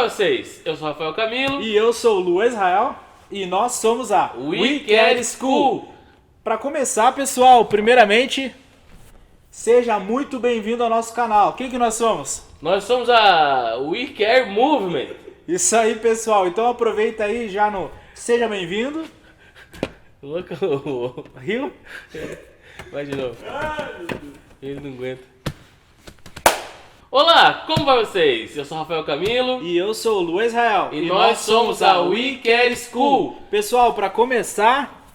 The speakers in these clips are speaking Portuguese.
vai vocês? Eu sou o Rafael Camilo. E eu sou o Lu Israel. E nós somos a We Care School. Para começar, pessoal, primeiramente, seja muito bem-vindo ao nosso canal. Quem que nós somos? Nós somos a We Care Movement. Isso aí, pessoal. Então aproveita aí já no Seja Bem-vindo. Louco. Rio? Vai de novo. Ele não aguenta. Olá, como vai vocês? Eu sou o Rafael Camilo. E eu sou o Lu Israel. E nós somos a We Care School. Pessoal, para começar,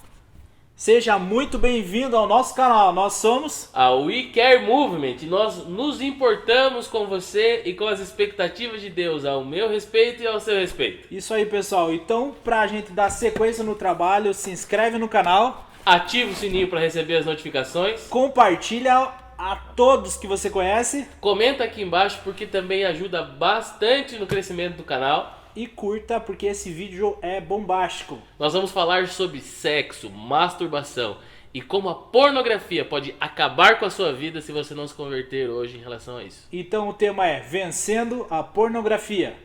seja muito bem-vindo ao nosso canal. Nós somos A We Care Movement. E nós nos importamos com você e com as expectativas de Deus ao meu respeito e ao seu respeito. Isso aí, pessoal. Então, pra gente dar sequência no trabalho, se inscreve no canal, Ativa o sininho para receber as notificações. compartilha a todos que você conhece Comenta aqui embaixo porque também ajuda bastante no crescimento do canal. e curta porque esse vídeo é bombástico. Nós vamos falar sobre sexo, masturbação e como a pornografia pode acabar com a sua vida se você não se converter hoje em relação a isso. Então o tema é Vencendo a Pornografia.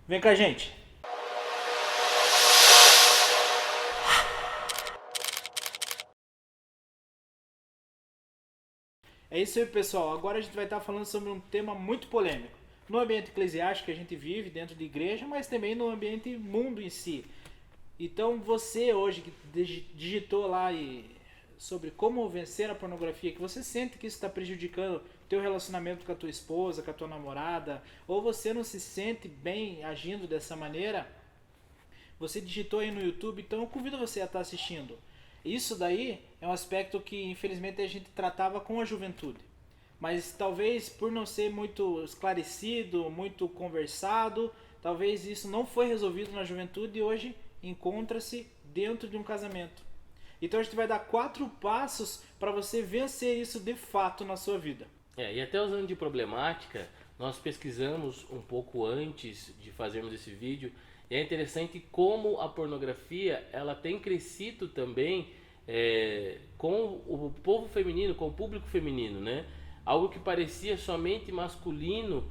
Vem com a gente. É isso aí, pessoal. Agora a gente vai estar falando sobre um tema muito polêmico. No ambiente eclesiástico que a gente vive, dentro de igreja, mas também no ambiente mundo em si. Então você hoje que digitou lá sobre como vencer a pornografia, que você sente que isso está prejudicando teu relacionamento com a tua esposa, com a tua namorada, ou você não se sente bem agindo dessa maneira, você digitou aí no YouTube, então eu convido você a estar assistindo. Isso daí é um aspecto que infelizmente a gente tratava com a juventude. Mas talvez por não ser muito esclarecido, muito conversado, talvez isso não foi resolvido na juventude e hoje encontra-se dentro de um casamento. Então a gente vai dar 4 passos para você vencer isso de fato na sua vida. E até usando de problemática, nós pesquisamos um pouco antes de fazermos esse vídeo. E é interessante como a pornografia ela tem crescido também com o povo feminino, com o público feminino, né? Algo que parecia somente masculino,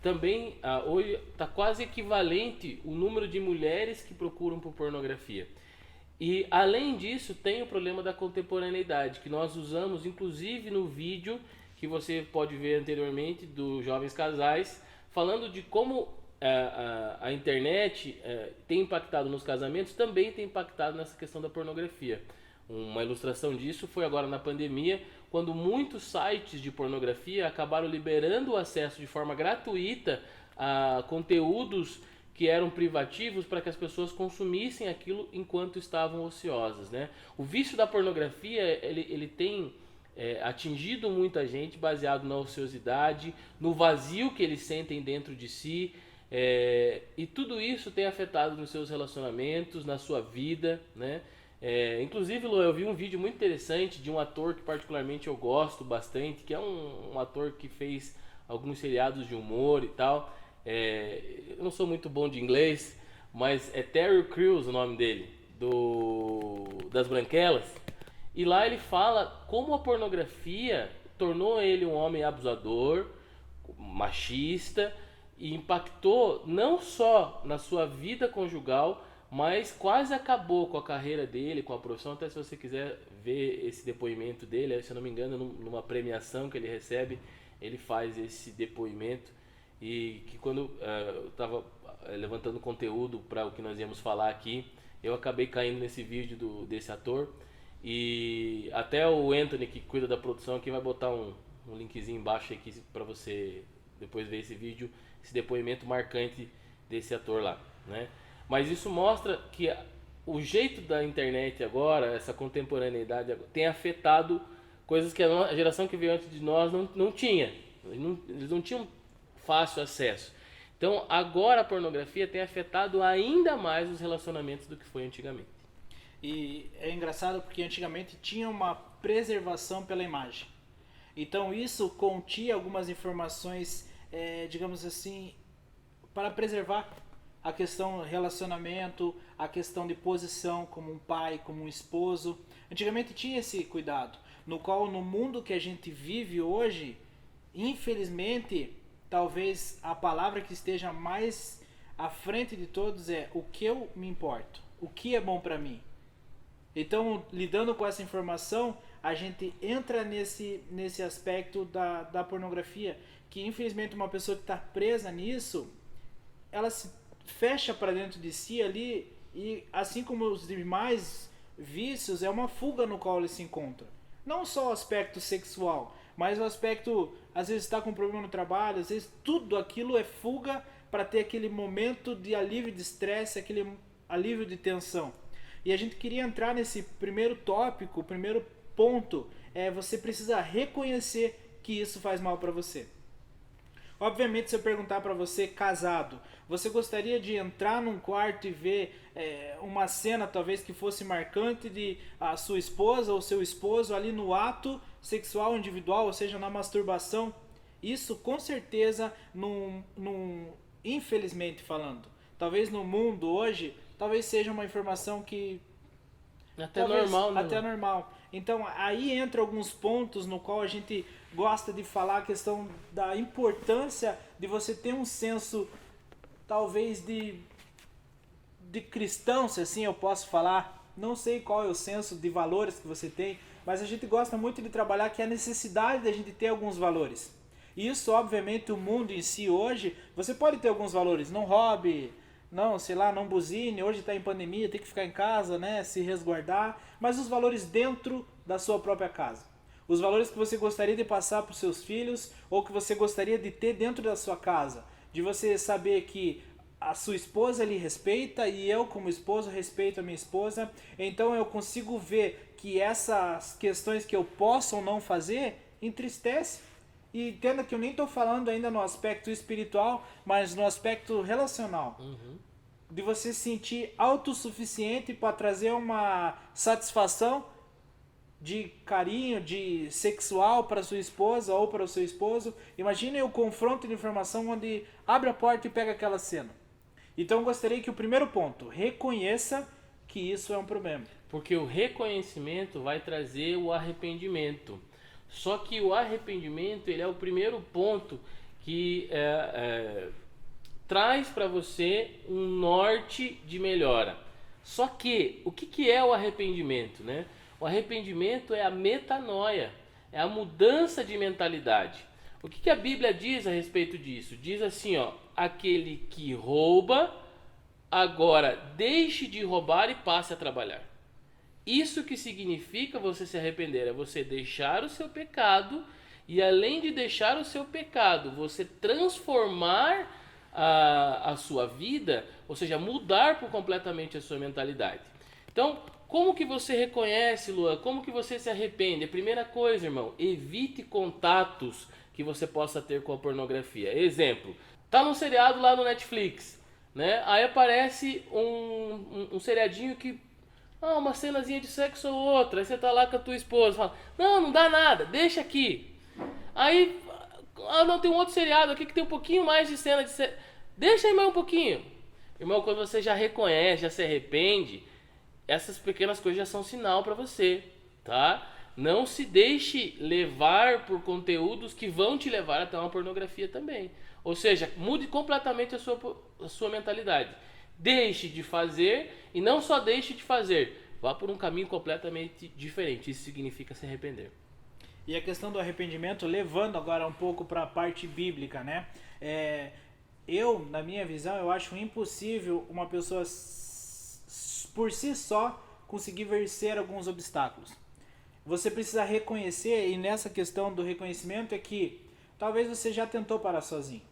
também hoje está quase equivalente o número de mulheres que procuram por pornografia. E além disso tem o problema da contemporaneidade, que nós usamos inclusive no vídeo que você pode ver anteriormente dos jovens casais, falando de como a internet tem impactado nos casamentos, também tem impactado nessa questão da pornografia. Uma ilustração disso foi agora na pandemia, quando muitos sites de pornografia acabaram liberando o acesso de forma gratuita a conteúdos que eram privativos para que as pessoas consumissem aquilo enquanto estavam ociosas, né? O vício da pornografia ele tem atingido muita gente baseado na ociosidade, no vazio que eles sentem dentro de si. E tudo isso tem afetado nos seus relacionamentos, na sua vida, né? Inclusive, Lu, eu vi um vídeo muito interessante de um ator que particularmente eu gosto bastante, que é um ator que fez alguns seriados de humor e tal. Eu não sou muito bom de inglês, mas é Terry Crews o nome dele, das Branquelas. E lá ele fala como a pornografia tornou ele um homem abusador, machista, e impactou não só na sua vida conjugal, mas quase acabou com a carreira dele, com a profissão. Até se você quiser ver esse depoimento dele, se eu não me engano, numa premiação que ele recebe, ele faz esse depoimento. E que quando eu estava levantando conteúdo para o que nós íamos falar aqui, eu acabei caindo nesse vídeo desse ator. E até o Anthony, que cuida da produção aqui, vai botar um linkzinho embaixo aqui para você depois ver esse vídeo, esse depoimento marcante desse ator lá, né? Mas isso mostra que o jeito da internet agora, essa contemporaneidade, tem afetado coisas que a geração que veio antes de nós não tinha. Eles não tinham fácil acesso. Então agora a pornografia tem afetado ainda mais os relacionamentos do que foi antigamente. E é engraçado porque antigamente tinha uma preservação pela imagem. Então isso continha algumas informações, digamos assim, para preservar a questão relacionamento, a questão de posição como um pai, como um esposo. Antigamente tinha esse cuidado, no qual no mundo que a gente vive hoje, infelizmente, talvez a palavra que esteja mais à frente de todos é o que eu me importo, o que é bom para mim. Então, lidando com essa informação, a gente entra nesse aspecto da pornografia, que infelizmente uma pessoa que está presa nisso, ela se fecha para dentro de si ali, e assim como os demais vícios, é uma fuga no qual ele se encontra. Não só o aspecto sexual, mas o aspecto, às vezes está com problema no trabalho, às vezes tudo aquilo é fuga para ter aquele momento de alívio de estresse, aquele alívio de tensão. E a gente queria entrar nesse primeiro tópico, o primeiro ponto, você precisa reconhecer que isso faz mal para você. Obviamente, se eu perguntar para você, casado, você gostaria de entrar num quarto e ver uma cena talvez que fosse marcante de a sua esposa ou seu esposo ali no ato sexual individual, ou seja, na masturbação? Isso com certeza, infelizmente falando, talvez no mundo hoje, talvez seja uma informação que até normal, né? Até normal. Então aí entra alguns pontos no qual a gente gosta de falar a questão da importância de você ter um senso, talvez de cristão, se assim eu posso falar. Não sei qual é o senso de valores que você tem, mas a gente gosta muito de trabalhar que é a necessidade de a gente ter alguns valores. E isso, obviamente, o mundo em si hoje, você pode ter alguns valores, não roube, não, sei lá, não buzine, hoje está em pandemia, tem que ficar em casa, né, se resguardar, mas os valores dentro da sua própria casa. Os valores que você gostaria de passar para os seus filhos, ou que você gostaria de ter dentro da sua casa. De você saber que a sua esposa lhe respeita e eu, como esposo, respeito a minha esposa. Então eu consigo ver que essas questões que eu posso ou não fazer entristece. E entenda que eu nem estou falando ainda no aspecto espiritual, mas no aspecto relacional. De você se sentir autossuficiente para trazer uma satisfação de carinho, de sexual para sua esposa ou para o seu esposo. Imagine o confronto de informação onde abre a porta e pega aquela cena. Então eu gostaria que o primeiro ponto, reconheça que isso é um problema. Porque o reconhecimento vai trazer o arrependimento. Só que o arrependimento, ele é o primeiro ponto que traz para você um norte de melhora. Só que, o que é o arrependimento, né? O arrependimento é a metanoia, é a mudança de mentalidade. O que a Bíblia diz a respeito disso? Diz assim, ó, aquele que rouba, agora deixe de roubar e passe a trabalhar. Isso que significa você se arrepender, é você deixar o seu pecado e além de deixar o seu pecado, você transformar a sua vida, ou seja, mudar por completamente a sua mentalidade. Então, como que você reconhece, Luan? Como que você se arrepende? A primeira coisa, irmão, evite contatos que você possa ter com a pornografia. Exemplo, tá num seriado lá no Netflix, né? Aí aparece um seriadinho que uma cenazinha de sexo ou outra, aí você tá lá com a tua esposa, fala, não dá nada, deixa aqui. Aí, não, tem um outro seriado aqui que tem um pouquinho mais de cena de sexo, deixa aí mais um pouquinho. Irmão, quando você já reconhece, já se arrepende, essas pequenas coisas já são sinal para você, tá? Não se deixe levar por conteúdos que vão te levar até uma pornografia também. Ou seja, mude completamente a sua mentalidade. Deixe de fazer e não só deixe de fazer, vá por um caminho completamente diferente. Isso significa se arrepender. E a questão do arrependimento, levando agora um pouco para a parte bíblica, né? Na minha visão, eu acho impossível uma pessoa por si só conseguir vencer alguns obstáculos. Você precisa reconhecer, e nessa questão do reconhecimento é que talvez você já tentou parar sozinho.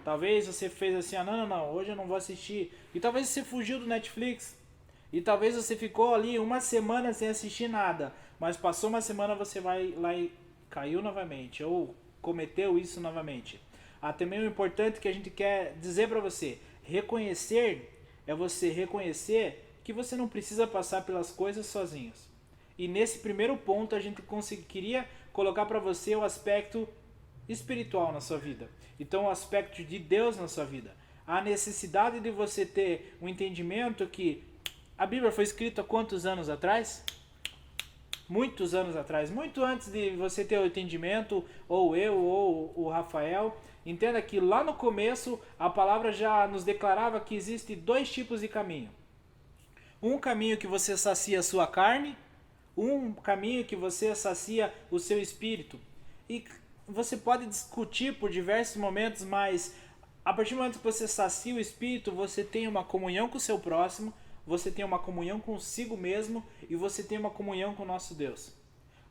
Talvez você fez assim, não, hoje eu não vou assistir. E talvez você fugiu do Netflix. E talvez você ficou ali uma semana sem assistir nada. Mas passou uma semana, você vai lá e caiu novamente. Ou cometeu isso novamente. Também o importante que a gente quer dizer para você. Reconhecer é você reconhecer que você não precisa passar pelas coisas sozinhos. E nesse primeiro ponto a gente queria colocar para você o aspecto espiritual na sua vida. Então o aspecto de Deus na sua vida. A necessidade de você ter um entendimento que a Bíblia foi escrita há quantos anos atrás? Muitos anos atrás. Muito antes de você ter o entendimento, ou eu, ou o Rafael. entenda que lá no começo a palavra já nos declarava que existe dois tipos de caminho. Um caminho que você sacia a sua carne, um caminho que você sacia o seu espírito. E você pode discutir por diversos momentos, mas a partir do momento que você sacia o espírito, você tem uma comunhão com o seu próximo, você tem uma comunhão consigo mesmo e você tem uma comunhão com o nosso Deus.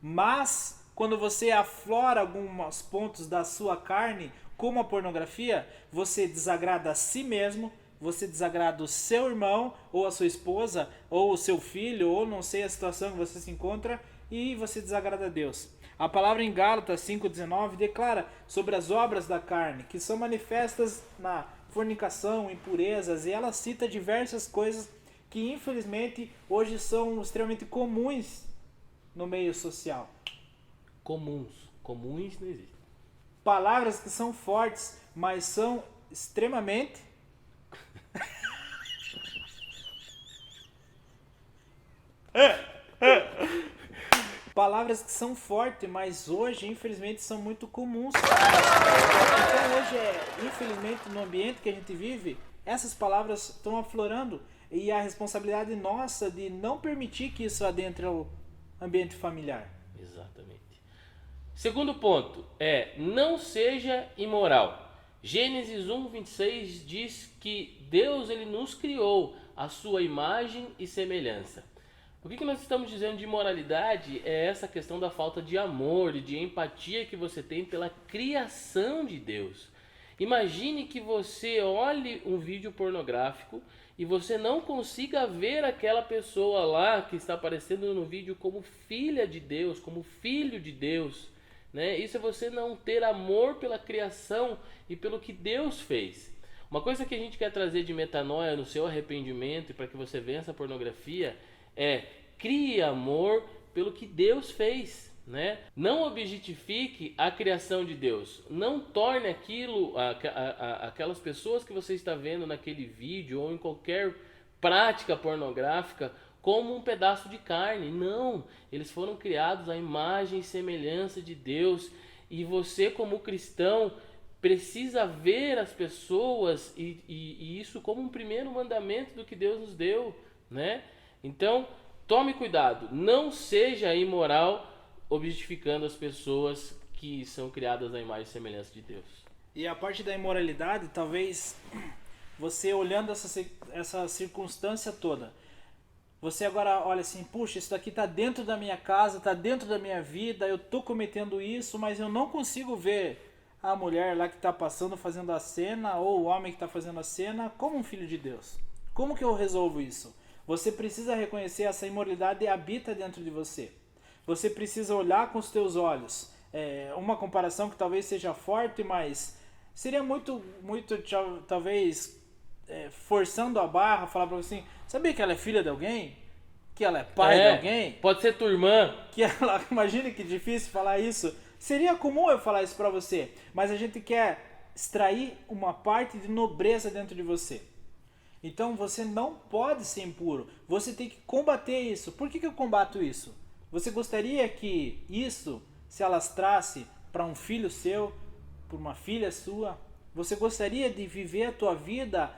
Mas quando você aflora alguns pontos da sua carne, como a pornografia, você desagrada a si mesmo, você desagrada o seu irmão, ou a sua esposa, ou o seu filho, ou não sei a situação que você se encontra, e você desagrada a Deus. A palavra em Gálatas 5,19 declara sobre as obras da carne, que são manifestas na fornicação, impurezas, e ela cita diversas coisas que infelizmente hoje são extremamente comuns no meio social. Comuns não existe. Palavras que são fortes, mas são extremamente palavras que são fortes, mas hoje infelizmente são muito comuns. Então hoje infelizmente no ambiente que a gente vive, essas palavras estão aflorando e a responsabilidade nossa de não permitir que isso adentre o ambiente familiar. Exatamente. Segundo ponto é: não seja imoral. Gênesis 1:26 diz que Deus ele nos criou à sua imagem e semelhança. O que nós estamos dizendo de imoralidade é essa questão da falta de amor e de empatia que você tem pela criação de Deus. Imagine que você olhe um vídeo pornográfico e você não consiga ver aquela pessoa lá que está aparecendo no vídeo como filha de Deus, como filho de Deus, né? Isso é você não ter amor pela criação e pelo que Deus fez. Uma coisa que a gente quer trazer de metanoia no seu arrependimento e para que você vença a pornografia é: crie amor pelo que Deus fez, né? Não objetifique a criação de Deus. Não torne aquelas pessoas que você está vendo naquele vídeo ou em qualquer prática pornográfica como um pedaço de carne. Não, eles foram criados à imagem e semelhança de Deus, e você como cristão precisa ver as pessoas e isso como um primeiro mandamento do que Deus nos deu, né? Então, tome cuidado, não seja imoral objetificando as pessoas que são criadas à imagem e semelhança de Deus. E a parte da imoralidade, talvez você olhando essa circunstância toda, você agora olha assim: puxa, isso daqui está dentro da minha casa, está dentro da minha vida, eu estou cometendo isso, mas eu não consigo ver a mulher lá que está passando fazendo a cena, ou o homem que está fazendo a cena, como um filho de Deus. Como que eu resolvo isso? Você precisa reconhecer essa imoralidade habita dentro de você. Você precisa olhar com os teus olhos. Uma comparação que talvez seja forte, mas seria muito talvez forçando a barra, falar para você assim: sabia que ela é filha de alguém? Que ela é pai de alguém? Pode ser tua irmã. Que ela, imagine que difícil falar isso. Seria comum eu falar isso para você, mas a gente quer extrair uma parte de nobreza dentro de você. Então você não pode ser impuro. Você tem que combater isso. Por que eu combato isso? Você gostaria que isso se alastrasse para um filho seu, para uma filha sua? Você gostaria de viver a tua vida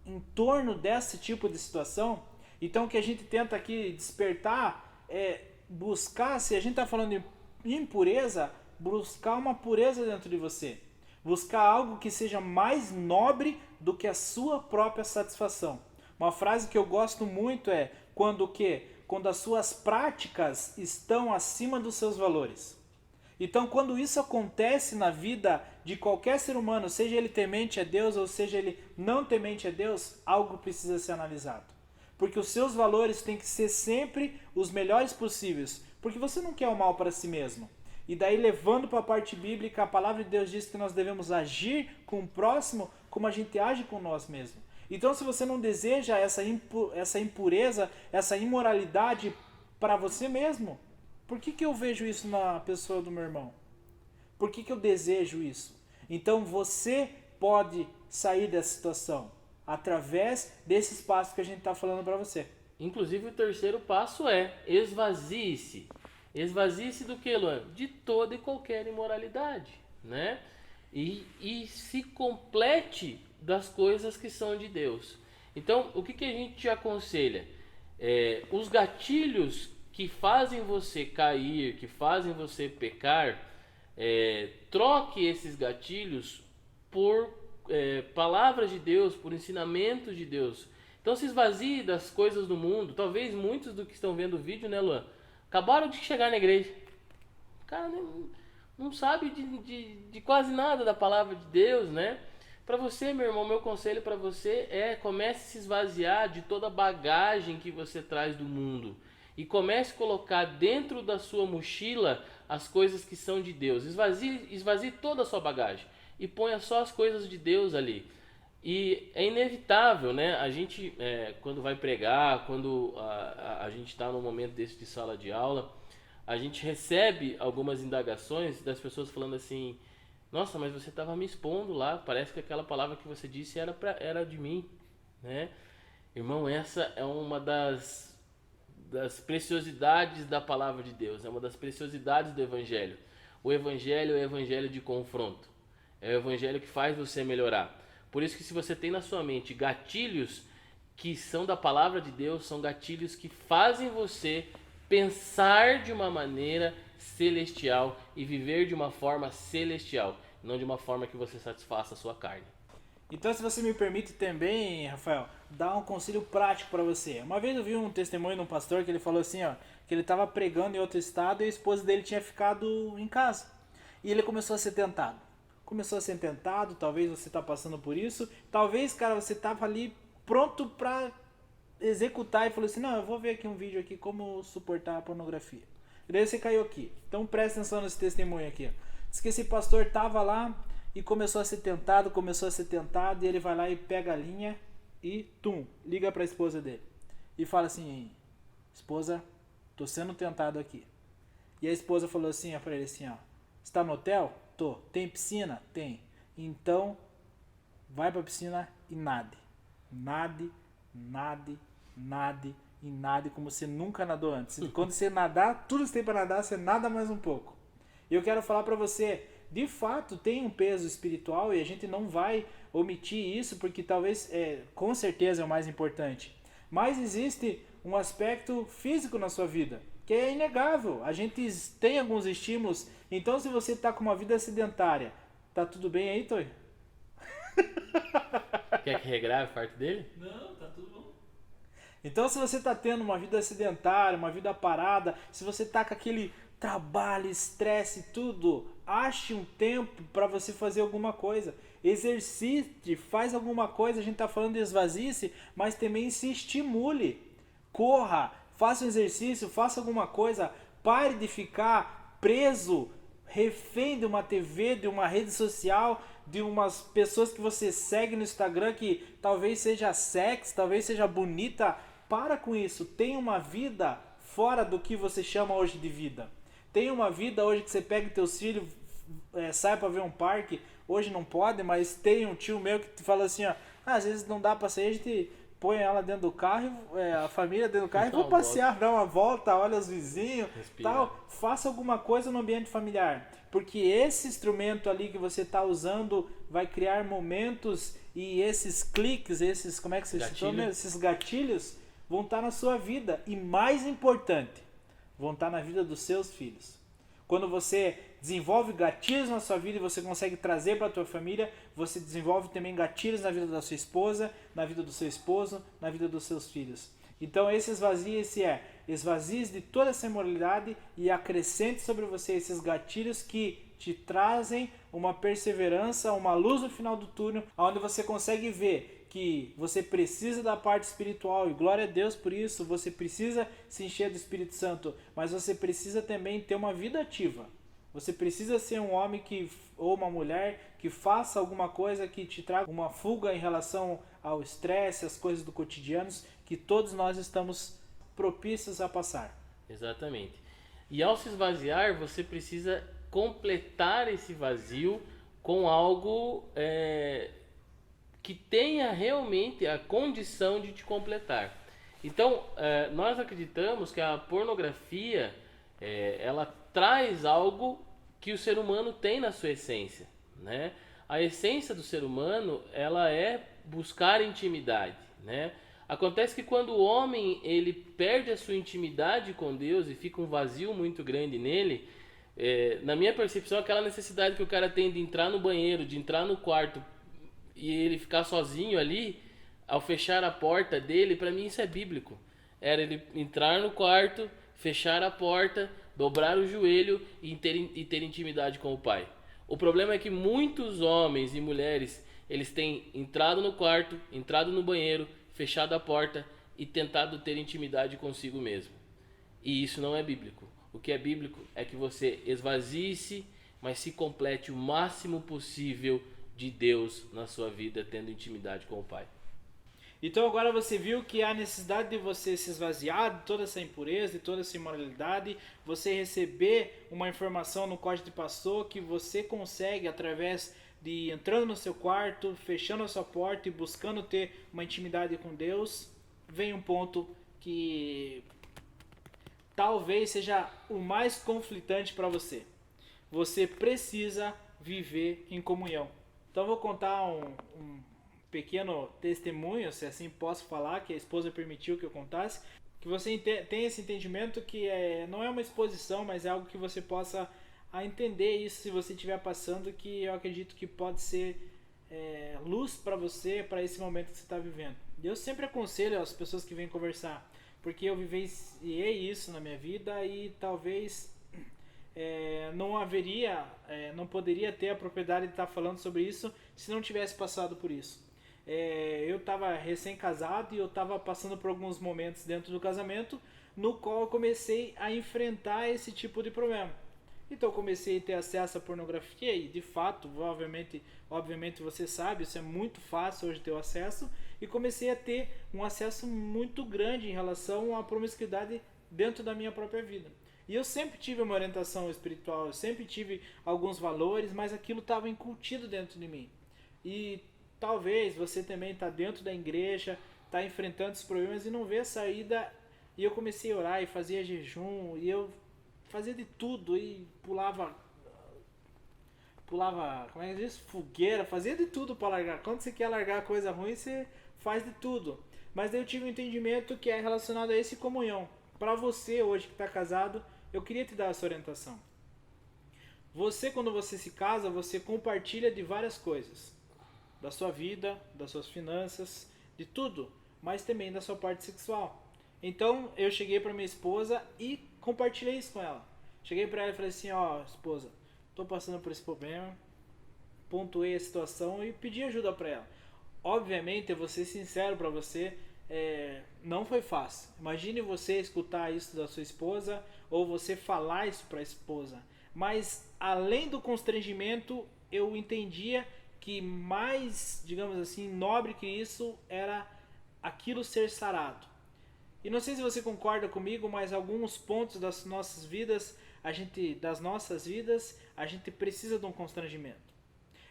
em torno desse tipo de situação? Então o que a gente tenta aqui despertar é buscar, se a gente está falando de impureza, buscar uma pureza dentro de você. Buscar algo que seja mais nobre do que a sua própria satisfação. Uma frase que eu gosto muito é: quando as suas práticas estão acima dos seus valores. Então, quando isso acontece na vida de qualquer ser humano, seja ele temente a Deus ou seja ele não temente a Deus, algo precisa ser analisado. Porque os seus valores têm que ser sempre os melhores possíveis. Porque você não quer o mal para si mesmo. E daí, levando para a parte bíblica, a palavra de Deus diz que nós devemos agir com o próximo como a gente age com nós mesmos. Então, se você não deseja essa impureza, essa imoralidade para você mesmo, por que eu vejo isso na pessoa do meu irmão? Por que eu desejo isso? Então, você pode sair dessa situação através desses passos que a gente está falando para você. Inclusive, o terceiro passo é: esvazie-se. Esvazie-se do que, Luan? De toda e qualquer imoralidade, né? e se complete das coisas que são de Deus. Então, o que a gente te aconselha? Os gatilhos que fazem você cair, que fazem você pecar, troque esses gatilhos por palavras de Deus, por ensinamentos de Deus. Então se esvazie das coisas do mundo. Talvez muitos do que estão vendo o vídeo, né, Luan, acabaram de chegar na igreja. O cara não sabe de quase nada da palavra de Deus, né? Para você, meu irmão, meu conselho para você comece a se esvaziar de toda a bagagem que você traz do mundo. E comece a colocar dentro da sua mochila as coisas que são de Deus. Esvazie toda a sua bagagem e ponha só as coisas de Deus ali. E é inevitável, né? A gente, quando vai pregar, quando a gente está num momento desse de sala de aula, a gente recebe algumas indagações das pessoas falando assim: nossa, mas você estava me expondo lá, parece que aquela palavra que você disse era de mim, né? Irmão, essa é uma das preciosidades da palavra de Deus, é uma das preciosidades do Evangelho. O Evangelho é o Evangelho de confronto, é o Evangelho que faz você melhorar. Por isso que se você tem na sua mente gatilhos que são da palavra de Deus, são gatilhos que fazem você pensar de uma maneira celestial e viver de uma forma celestial, não de uma forma que você satisfaça a sua carne. Então, se você me permite também, Rafael, dar um conselho prático para você. Uma vez eu vi um testemunho de um pastor que ele falou assim, ó, que ele estava pregando em outro estado e a esposa dele tinha ficado em casa. E ele começou a ser tentado. Talvez você está passando por isso. Talvez, cara, você estava ali pronto para executar e falou assim, não, eu vou ver aqui um vídeo aqui como suportar a pornografia. E daí você caiu aqui. Então presta atenção nesse testemunho aqui. Diz que esse pastor estava lá e começou a ser tentado, e ele vai lá e pega a linha e liga para a esposa dele. E fala assim, esposa, tô sendo tentado aqui. E a esposa falou assim para ele assim, ó, está no hotel? Tô. Tem piscina? Tem. Então, vai pra piscina e nade. Nade, como você nunca nadou antes. Quando você nadar, tudo que você tem pra nadar, você nada mais um pouco. E eu quero falar pra você, de fato, tem um peso espiritual e a gente não vai omitir isso, porque talvez, com certeza é o mais importante. Mas existe um aspecto físico na sua vida, que é inegável. A gente tem alguns estímulos. Então, se você está com uma vida sedentária, tá tudo bem aí, Toy? Quer que regrave a parte dele? Não, tá tudo bom. Então, se você está tendo uma vida sedentária, uma vida parada, se você está com aquele trabalho, estresse, tudo, ache um tempo para você fazer alguma coisa. Exercite, faz alguma coisa. A gente está falando de esvazie-se, mas também se estimule. Corra, faça um exercício, faça alguma coisa. Pare de ficar preso, refém de uma TV, de uma rede social, de umas pessoas que você segue no Instagram que talvez seja sexy, talvez seja bonita. Para com isso. Tenha uma vida fora do que você chama hoje de vida. Tenha uma vida hoje que você pega teus filhos, sai para ver um parque. Hoje não pode, mas tem um tio meu que te fala assim, ó, às vezes não dá para sair, a gente põe ela dentro do carro, a família dentro do carro, e vou passear, dar uma volta, olha os vizinhos, tal. Faça alguma coisa no ambiente familiar, porque esse instrumento ali que você está usando vai criar momentos e esses cliques, esses, como é que você chama? Esses gatilhos vão estar na sua vida e, mais importante, vão estar na vida dos seus filhos. Quando você desenvolve gatilhos na sua vida e você consegue trazer para a tua família, você desenvolve também gatilhos na vida da sua esposa, na vida do seu esposo, na vida dos seus filhos. Então esse esvazie de toda essa imoralidade e acrescente sobre você esses gatilhos que te trazem uma perseverança, uma luz no final do túnel, onde você consegue ver que você precisa da parte espiritual, e glória a Deus por isso, você precisa se encher do Espírito Santo, mas você precisa também ter uma vida ativa. Você precisa ser um homem ou uma mulher que faça alguma coisa que te traga uma fuga em relação ao estresse, às coisas do cotidiano, que todos nós estamos propícios a passar. Exatamente. E ao se esvaziar, você precisa completar esse vazio com algo que tenha realmente a condição de te completar. Então, nós acreditamos que a pornografia, ela traz algo que o ser humano tem na sua essência, né? A essência do ser humano, ela é buscar intimidade, né? Acontece que quando o homem ele perde a sua intimidade com Deus e fica um vazio muito grande nele, na minha percepção, aquela necessidade que o cara tem de entrar no banheiro, de entrar no quarto e ele ficar sozinho ali, ao fechar a porta dele, para mim isso é bíblico. Era ele entrar no quarto, fechar a porta, dobrar o joelho e ter intimidade com o Pai. O problema é que muitos homens e mulheres, eles têm entrado no quarto, entrado no banheiro, fechado a porta e tentado ter intimidade consigo mesmo. E isso não é bíblico. O que é bíblico é que você esvazie-se, mas se complete o máximo possível de Deus na sua vida, tendo intimidade com o Pai. Então agora você viu que há necessidade de você se esvaziar de toda essa impureza, de toda essa imoralidade, você receber uma informação no código de pastor que você consegue através de entrando no seu quarto, fechando a sua porta e buscando ter uma intimidade com Deus. Vem um ponto que talvez seja o mais conflitante para você. Você precisa viver em comunhão. Então eu vou contar um pequeno testemunho, se assim posso falar, que a esposa permitiu que eu contasse, que você tenha esse entendimento que não é uma exposição, mas é algo que você possa entender isso se você estiver passando, que eu acredito que pode ser luz para você, para esse momento que você está vivendo. Eu sempre aconselho as pessoas que vêm conversar, porque eu vivenciei isso na minha vida e talvez não poderia ter a propriedade de estar falando sobre isso se não tivesse passado por isso. Eu estava recém-casado e eu estava passando por alguns momentos dentro do casamento no qual eu comecei a enfrentar esse tipo de problema. Então eu comecei a ter acesso à pornografia e de fato, obviamente você sabe, isso é muito fácil hoje ter o acesso, e comecei a ter um acesso muito grande em relação à promiscuidade dentro da minha própria vida. E eu sempre tive uma orientação espiritual, eu sempre tive alguns valores, mas aquilo estava incutido dentro de mim. E talvez você também está dentro da igreja, está enfrentando esses problemas e não vê a saída. E eu comecei a orar e fazia jejum, e eu fazia de tudo, e pulava, como é que diz? Fogueira, fazia de tudo para largar. Quando você quer largar coisa ruim, você faz de tudo. Mas daí eu tive um entendimento que é relacionado a esse comunhão. Para você hoje que está casado, eu queria te dar essa orientação. Você, quando você se casa, você compartilha de várias coisas. Da sua vida, das suas finanças, de tudo, mas também da sua parte sexual. Então eu cheguei para minha esposa e compartilhei isso com ela. Cheguei para ela e falei assim: ó, esposa, estou passando por esse problema, pontuei a situação e pedi ajuda para ela. Obviamente, eu vou ser sincero para você, não foi fácil. Imagine você escutar isso da sua esposa ou você falar isso para a esposa. Mas além do constrangimento, eu entendia que mais, digamos assim, nobre que isso era aquilo ser sarado. E não sei se você concorda comigo, mas alguns pontos das nossas vidas, a gente precisa de um constrangimento.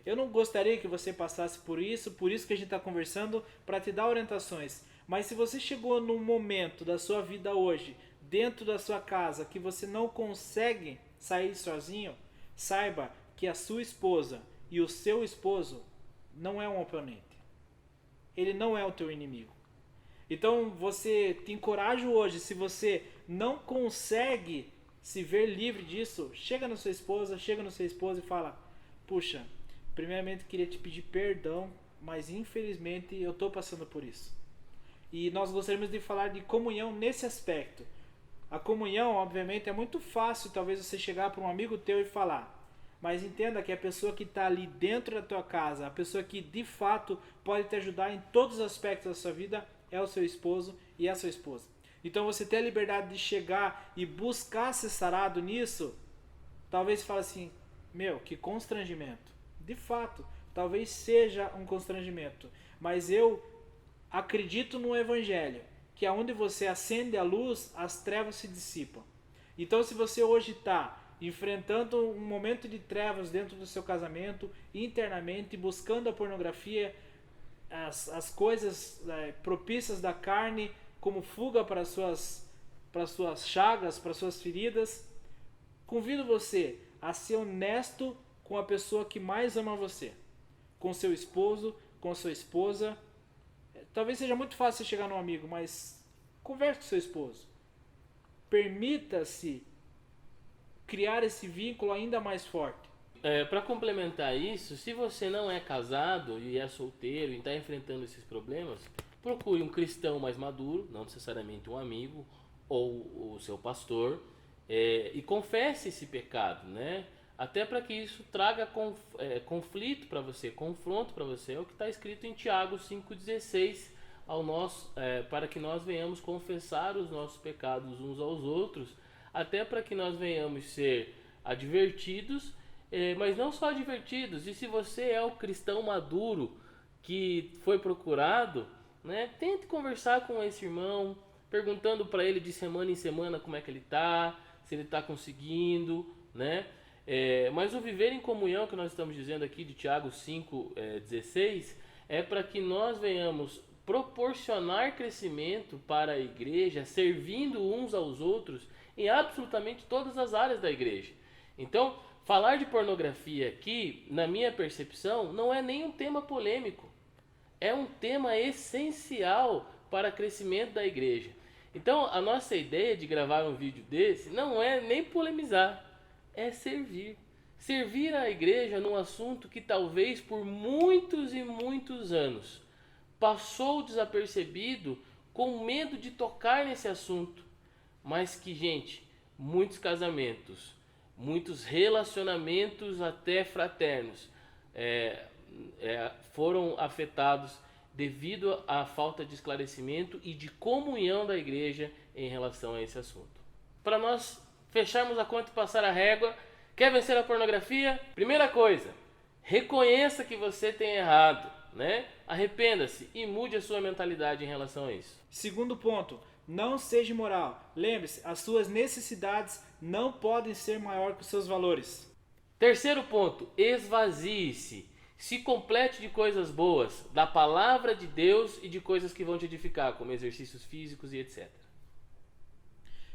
Eu não gostaria que você passasse por isso que a gente está conversando, para te dar orientações. Mas se você chegou num momento da sua vida hoje, dentro da sua casa, que você não consegue sair sozinho, saiba que a sua esposa e o seu esposo não é um oponente. Ele não é o teu inimigo. Então você te encorajo hoje, se você não consegue se ver livre disso, chega na sua esposa, chega no seu esposo e fala: puxa, primeiramente queria te pedir perdão, mas infelizmente eu estou passando por isso. E nós gostaríamos de falar de comunhão nesse aspecto. A comunhão, obviamente, é muito fácil talvez você chegar para um amigo teu e falar. Mas entenda que a pessoa que está ali dentro da tua casa, a pessoa que de fato pode te ajudar em todos os aspectos da sua vida, é o seu esposo e é a sua esposa. Então você ter a liberdade de chegar e buscar ser sarado nisso, talvez você fale assim: meu, que constrangimento. De fato, talvez seja um constrangimento. Mas eu acredito no Evangelho, que aonde você acende a luz, as trevas se dissipam. Então se você hoje está enfrentando um momento de trevas dentro do seu casamento, internamente, buscando a pornografia, as coisas propícias da carne como fuga para as suas chagas, para as suas feridas, convido você a ser honesto com a pessoa que mais ama você, com seu esposo, com sua esposa. Talvez seja muito fácil você chegar num amigo, mas converse com seu esposo. Permita-se criar esse vínculo ainda mais forte. Para complementar isso, se você não é casado e é solteiro e está enfrentando esses problemas, procure um cristão mais maduro, não necessariamente um amigo ou o seu pastor, e confesse esse pecado, né? Até para que isso traga conflito para você, confronto para você. É o que está escrito em Tiago 5,16, para que nós venhamos confessar os nossos pecados uns aos outros, até para que nós venhamos ser advertidos, mas não só advertidos. E se você é o cristão maduro que foi procurado, né, tente conversar com esse irmão, perguntando para ele de semana em semana como é que ele está, se ele está conseguindo, né? Mas o viver em comunhão que nós estamos dizendo aqui de Tiago 5,16 é para que nós venhamos proporcionar crescimento para a igreja, servindo uns aos outros em absolutamente todas as áreas da igreja. Então, falar de pornografia aqui, na minha percepção, não é nem um tema polêmico. É um tema essencial para o crescimento da igreja. Então, a nossa ideia de gravar um vídeo desse não é nem polemizar, é servir. Servir a igreja num assunto que talvez por muitos e muitos anos passou desapercebido, com medo de tocar nesse assunto. Mas que, gente, muitos casamentos, muitos relacionamentos até fraternos foram afetados devido à falta de esclarecimento e de comunhão da igreja em relação a esse assunto. Para nós fecharmos a conta e passar a régua, quer vencer a pornografia? Primeira coisa, reconheça que você tem errado, né? Arrependa-se e mude a sua mentalidade em relação a isso. Segundo ponto, não seja imoral. Lembre-se, as suas necessidades não podem ser maior que os seus valores. Terceiro ponto, esvazie-se. Se complete de coisas boas, da palavra de Deus e de coisas que vão te edificar, como exercícios físicos e etc.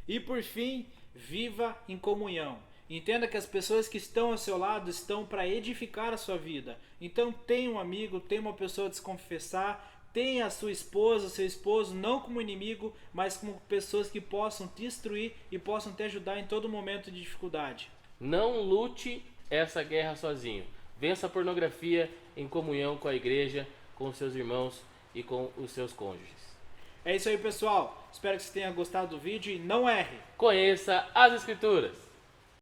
E por fim, viva em comunhão. Entenda que as pessoas que estão ao seu lado estão para edificar a sua vida. Então tenha um amigo, tenha uma pessoa a se confessar, tenha a sua esposa, seu esposo, não como inimigo, mas como pessoas que possam te instruir e possam te ajudar em todo momento de dificuldade. Não lute essa guerra sozinho. Vença a pornografia em comunhão com a igreja, com os seus irmãos e com os seus cônjuges. É isso aí, pessoal. Espero que você tenha gostado do vídeo e não erre. Conheça as Escrituras.